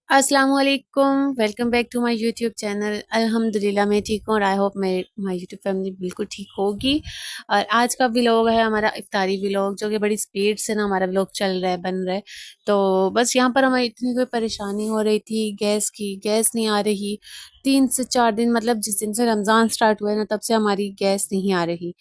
अस्सलाम वालेकुम, welcome back to my YouTube channel. अल्हम्दुलिल्लाह मैं ठीक हूँ और I hope my YouTube family बिल्कुल ठीक होगी। और आज का व्लॉग है हमारा इफ्तारी व्लॉग, जो कि बड़ी स्पीड से ना हमारा व्लॉग चल रहा है, बन रहा है। तो बस यहाँ पर हमें इतनी कोई परेशानी हो रही थी गैस की, गैस नहीं आ रही। 3 से 4 दिन, मतलब जिस दिन से रमज़ान स्टार्ट हुआ है ना, तब से हमारी गैस नहीं आ रही।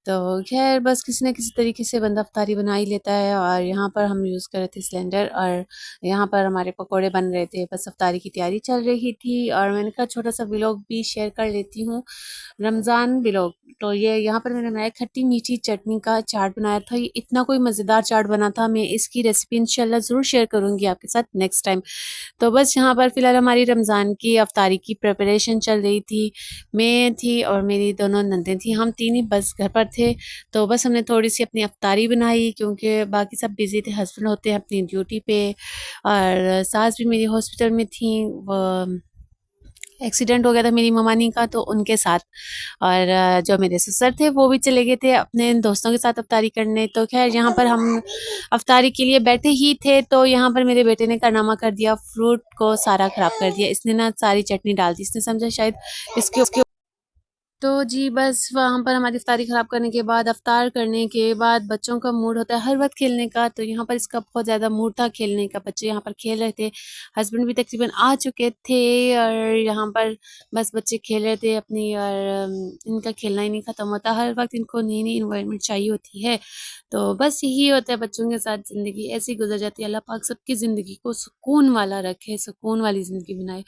तो खैर बस किसी न किसी तरीके से बंदा इफ्तारी बना ही लेता है। और यहाँ पर हम यूज़ कर रहे थे सिलेंडर, और यहाँ पर हमारे पकोड़े बन रहे थे, बस इफ्तारी की तैयारी चल रही थी। और मैंने कहा छोटा सा व्लॉग भी शेयर कर लेती हूँ, रमज़ान व्लॉग। तो ये यहाँ पर मैंने बनाया खट्टी मीठी चटनी का चाट बनाया था। ये इतना कोई मज़ेदार चाट बना था, मैं इसकी रेसिपी इंशाल्लाह ज़रूर शेयर करूँगी आपके साथ नेक्स्ट टाइम। तो बस यहाँ पर फ़िलहाल हमारी रमज़ान की इफ्तारी की प्रिपरेशन चल रही थी। मैं थी और मेरी दोनों नंदें थी, हम तीन ही बस घर पर थे। तो बस हमने थोड़ी-सी अपनी इफ्तारी बनाई, क्योंकि बाकी सब बिज़ी थे, हस्बैंड होते हैं अपनी ड्यूटी पे। और सास भी मेरी हॉस्पिटल में थी, वो एक्सीडेंट हो गया था मेरी ममानी का, तो उनके साथ। और जो मेरे ससुर थे वो भी चले गए थे अपने दोस्तों के साथ इफ्तारी करने। तो खैर यहाँ पर हम इफ्तारी के लिए बैठे ही थे, तो यहाँ पर मेरे बेटे ने कारनामा कर दिया, फ्रूट को सारा ख़राब कर दिया। इसने ना सारी चटनी डाल दी, इसने समझा शायद इसके तो जी बस वहाँ पर हमारी इफ्तारी ख़राब करने के बाद, इफ्तार करने के बाद बच्चों का मूड होता है हर वक़्त खेलने का, तो यहाँ पर इसका बहुत ज़्यादा मूड था खेलने का। बच्चे यहाँ पर खेल रहे थे, हस्बैंड भी तकरीबन आ चुके थे। और यहाँ पर बस बच्चे खेल रहे थे अपनी, और इनका खेलना ही नहीं ख़त्म होता, हर वक़्त इनको नई-नई एनवायरनमेंट चाहिए होती है। तो बस यही होता है बच्चों के साथ, ज़िंदगी ऐसे ही गुज़र जाती है। अल्लाह पाक सबकी ज़िंदगी को सुकून वाला रखे, सुकून वाली ज़िंदगी बनाए।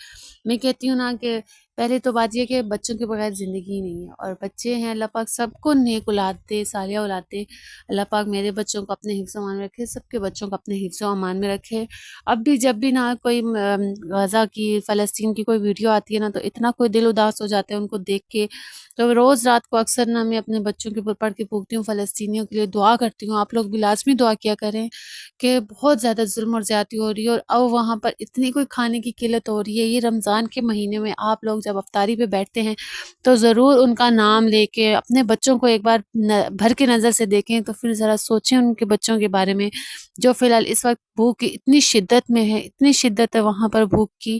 मैं कहती हूँ ना कि पहले तो बात ये है कि बच्चों के बगैर ज़िंदगी ही नहीं है, और बच्चे हैं, अल्लाह पाक सबको नेक औलाद दे, सालिहा औलाद दे। अल्लाह पाक मेरे बच्चों को अपने हिफ्ज़-ओ-अमान में रखे, सबके बच्चों को अपने हिफ्ज़-ओ-अमान में रखे। अब भी जब भी ना कोई गज़ा की, फ़लस्तीन की कोई वीडियो आती है ना, तो इतना कोई दिल उदास हो जाता है उनको देख के। तो रोज़ रात को अक्सर ना मैं अपने बच्चों के ऊपर पढ़ के फूँकती हूँ, फ़लस्तीनियों के लिए दुआ करती हूँ। आप लोग भी लाज़मी दुआ किया करें कि बहुत ज़्यादा ज़ुल्म और ज़्यादती हो रही है, और अब वहाँ पर इतनी कोई खाने की किल्लत हो रही है। ये रमज़ान के महीने में आप लोग जब इफ्तारी पे बैठते हैं, तो ज़रूर उनका नाम लेके अपने बच्चों को एक बार भर के नज़र से देखें, तो फिर ज़रा सोचें उनके बच्चों के बारे में, जो फ़िलहाल इस वक्त भूख की इतनी शिद्दत में है, इतनी शिद्दत है वहाँ पर भूख की,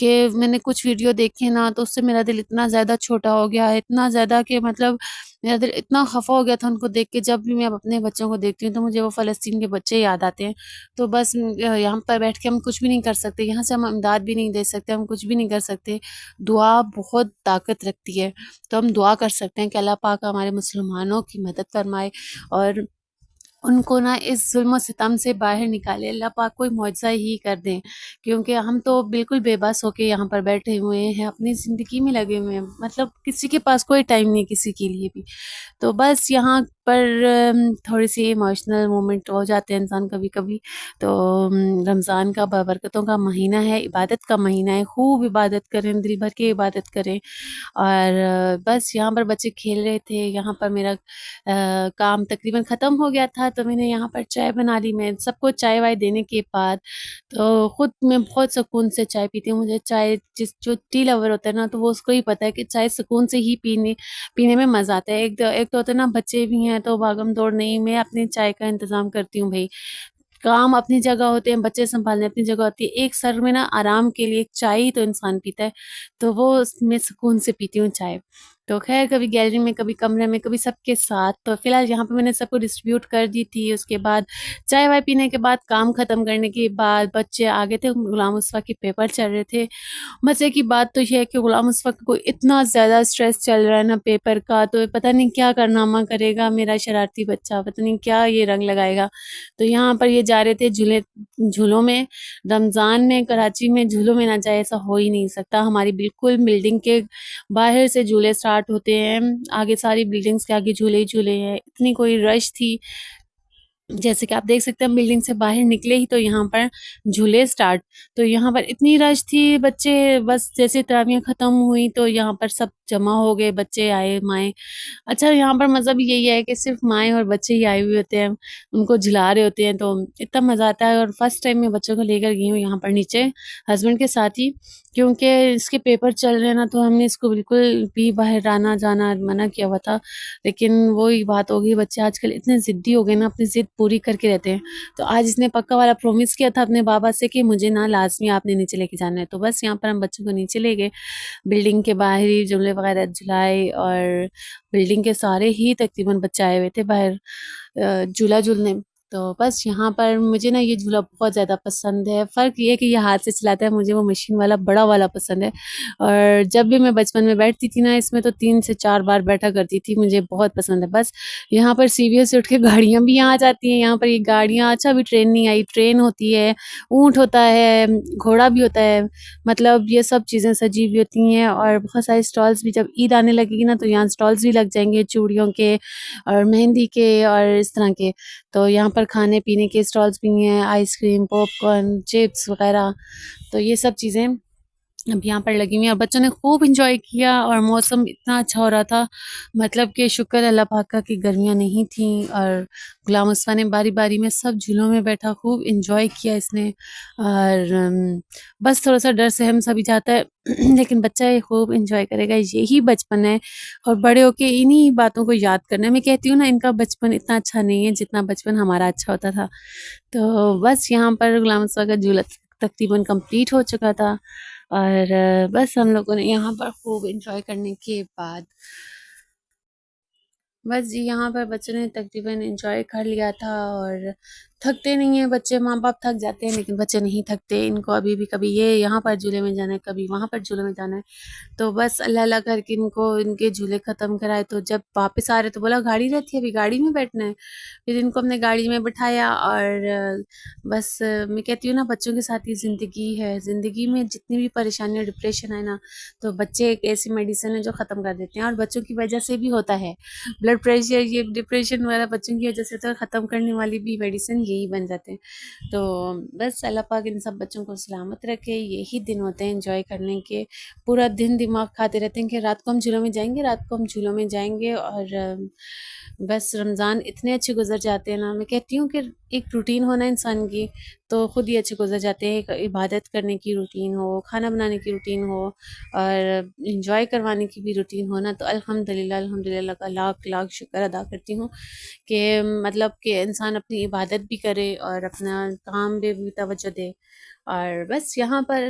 कि मैंने कुछ वीडियो देखे ना, तो उससे मेरा दिल इतना ज़्यादा छोटा हो गया है, इतना ज़्यादा कि मतलब मेरा दिल इतना खफ़ा हो गया था उनको देख के। जब भी मैं अब अपने बच्चों को देखती हूँ, तो मुझे वो फ़लस्तीन के बच्चे याद आते हैं। तो बस यहाँ पर बैठ के हम कुछ भी नहीं कर सकते, यहाँ से हम इमदाद भी नहीं दे सकते, हम कुछ भी नहीं कर सकते। दुआ बहुत ताकत रखती है, तो हम दुआ कर सकते हैं कि अल्लाह पाक हमारे मुसलमानों की मदद फरमाए, और उनको ना इस ज़ुल्म-ओ-सितम से बाहर निकाले, अल्लाह पाक कोई मुआज़ा ही कर दें। क्योंकि हम तो बिल्कुल बेबस होके यहाँ पर बैठे हुए हैं, अपनी ज़िंदगी में लगे हुए हैं, मतलब किसी के पास कोई टाइम नहीं है किसी के लिए भी। तो बस यहाँ पर थोड़ी-सी इमोशनल मोमेंट हो जाते हैं इंसान कभी-कभी। तो रमज़ान का बरकतों का महीना है, इबादत का महीना है, खूब इबादत करें, दिल भर के इबादत करें। और बस यहाँ पर बच्चे खेल रहे थे, यहाँ पर मेरा काम तकरीबन ख़त्म हो गया था, तो मैंने यहाँ पर चाय बना ली। मैं सबको चाय-वाय देने के बाद, तो खुद मैं बहुत सुकून से चाय पीती हूँ। मुझे चाय, जो टी लवर होता है ना, तो वो उसको ही पता है कि चाय सुकून से ही पीने पीने में मज़ा आता है। एक तो होता है ना, बच्चे भी हैं तो भागम-दौड़ नहीं, मैं अपनी चाय का इंतज़ाम करती हूँ भई। काम अपनी जगह होते हैं, बच्चे सँभालने अपनी जगह होती है। एक सर में ना आराम के लिए एक चाय ही तो इंसान पीता है, तो वो मैं सुकून से पीती हूँ चाय। तो ख़ैर कभी गैलरी में, कभी कमरे में, कभी सबके साथ। तो फ़िलहाल यहाँ पे मैंने सबको डिस्ट्रीब्यूट कर दी थी। उसके बाद चाय-वाय पीने के बाद, काम ख़त्म करने के बाद बच्चे आ गए थे, गुलाम मुस्तफ़ा के पेपर चल रहे थे। मज़े की बात तो ये है कि गुलाम मुस्तफ़ा को इतना ज़्यादा स्ट्रेस चल रहा है ना पेपर का, तो पता नहीं क्या कारनामा करेगा मेरा शरारती बच्चा, पता नहीं क्या ये रंग लगाएगा। तो यहाँ पर ये जा रहे थे झूलों में। रमज़ान में कराची में झूलों में ना जाए, ऐसा हो ही नहीं सकता। हमारी बिल्कुल बिल्डिंग के बाहर से झूले स्टार्ट होते हैं, आगे सारी बिल्डिंग्स के आगे झूले ही झूले हैं। इतनी कोई रश थी, जैसे कि आप देख सकते हैं, हम बिल्डिंग से बाहर निकले ही तो यहाँ पर झूले स्टार्ट। तो यहाँ पर इतनी रश थी, बच्चे बस जैसे तरावियाँ ख़त्म हुई तो यहाँ पर सब जमा हो गए, बच्चे आए, माएँ। अच्छा, यहाँ पर मज़ा भी यही है कि सिर्फ़ माएँ और बच्चे ही आए हुए होते हैं, उनको झुला रहे होते हैं, तो इतना मज़ा आता है। और फर्स्ट टाइम मैं बच्चों को लेकर गई हूँ यहाँ पर नीचे, हस्बैंड के साथ ही, क्योंकि इसके पेपर चल रहे हैं ना, तो हमने इसको बिल्कुल भी बाहर आना-जाना मना किया हुआ था। लेकिन वही बात हो गई, बच्चे आजकल इतने ज़िद्दी हो गए ना, अपनी ज़िद पूरी करके रहते हैं। तो आज इसने पक्का वाला प्रॉमिस किया था अपने बाबा से कि मुझे ना लाज़मी आपने नीचे लेके जाना है। तो बस यहाँ पर हम बच्चों को नीचे ले गए, बिल्डिंग के बाहर ही झूले वगैरह झुलाए और बिल्डिंग के सारे ही तकरीबन बच्चे आए हुए थे बाहर झूला झूलने। तो बस यहाँ पर मुझे ना ये झूला बहुत ज़्यादा पसंद है। फ़र्क ये है कि ये हाथ से चलाता है, मुझे वो मशीन वाला बड़ा वाला पसंद है। और जब भी मैं बचपन में बैठती थी ना इसमें तो 3 से 4 बार बैठा करती थी, मुझे बहुत पसंद है। बस यहाँ पर सीढ़ियों से उठ के गाड़ियाँ भी यहाँ आ जाती हैं, यहाँ पर ये गाड़ियाँ अच्छा अभी ट्रेन नहीं आई, ट्रेन होती है, ऊँट होता है, घोड़ा भी होता है, मतलब ये सब चीज़ें सजी हुई होती हैं और बहुत सारे स्टॉल्स भी जब ईद आने लगेगी ना तो यहाँ स्टॉल्स भी लग जाएँगे चूड़ियों के और मेहंदी के और इस तरह के। तो यहाँ पर खाने-पीने के स्टॉल्स भी हैं, आइसक्रीम, पॉपकॉर्न, चिप्स वग़ैरह, तो ये सब चीज़ें अब यहाँ पर लगी हुई हैं और बच्चों ने खूब एन्जॉय किया और मौसम इतना अच्छा हो रहा था, मतलब कि शुक्र अल्लाह पाक का कि गर्मियाँ नहीं थीं और गुलाम मुस्तफ़ा ने बारी-बारी में सब झूलों में बैठा खूब एन्जॉय किया इसने और बस थोड़ा-सा डर सहम सा भी जाता है लेकिन बच्चा ये खूब एन्जॉय करेगा, यही बचपन है और बड़े होके इन्हीं बातों को याद करना है। मैं कहती हूँ ना इनका बचपन इतना अच्छा नहीं है जितना बचपन हमारा अच्छा होता था। तो बस यहाँ पर गुलाम मुस्तफ़ा का झूला तकरीबन कंप्लीट हो चुका था और बस हम लोगों ने यहाँ पर खूब एंजॉय करने के बाद बस जी यहाँ पर बच्चों ने तकरीबन एंजॉय कर लिया था और थकते नहीं हैं बच्चे, माँ बाप थक जाते हैं लेकिन बच्चे नहीं थकते। इनको अभी भी कभी ये यहाँ पर झूले में जाना है, कभी वहाँ पर झूले में जाना है। तो बस अल्लाह अल्लाह करके इनको इनके झूले ख़त्म कराए। तो जब वापस आ रहे तो बोला गाड़ी रहती है, अभी गाड़ी में बैठना है। फिर इनको हमने गाड़ी में बिठाया और बस मैं कहती हूँ ना बच्चों के साथ ही ज़िंदगी है। ज़िंदगी में जितनी भी परेशानी और डिप्रेशन है ना, तो बच्चे एक ऐसी मेडिसिन है जो ख़त्म कर देते हैं और बच्चों की वजह से भी होता है। ब्लड प्रेशर, ये डिप्रेशन वाला बच्चों की वजह से तो ख़त्म करने वाली भी मेडिसिन यही बन जाते हैं। तो बस अल्लाह पाक इन सब बच्चों को सलामत रखे। यही दिन होते हैं एंजॉय करने के। पूरा दिन दिमाग खाते रहते हैं कि रात को हम झूलों में जाएँगे, रात को हम झूलों में जाएँगे और बस रमज़ान इतने अच्छे गुज़र जाते हैं ना, मैं कहती हूँ कि एक रूटीन हो ना इंसान की, तो खुद ही अच्छे गुज़र जाते हैं। एक इबादत करने की रूटीन हो, खाना बनाने की रूटीन हो और एंजॉय करवाने की भी रूटीन हो ना, तो अल्हम्दुलिल्लाह अल्हम्दुलिल्लाह का लाख-लाख शुक्र अदा करती हूँ कि मतलब कि इंसान अपनी इबादत भी करे और अपना काम पे भी तवज्जो दे। और बस यहाँ पर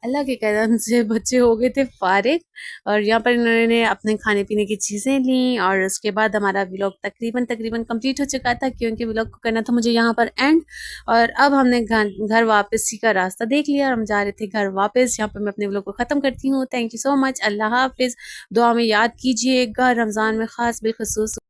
अल्लाह के करम से बच्चे हो गए थे फ़ारिग और यहाँ पर इन्होंने अपने खाने-पीने की चीज़ें लीं और उसके बाद हमारा व्लॉग तकरीबन कंप्लीट हो चुका था क्योंकि व्लॉग को करना था मुझे यहाँ पर एंड और अब हमने घर वापसी का रास्ता देख लिया और हम जा रहे थे घर वापस। यहाँ पर मैं अपने व्लॉग को ख़त्म करती हूँ। Thank you so much. अल्लाह हाफ़िज़। दुआ में याद कीजिएगा रमज़ान में ख़ास बिलख़ुसूस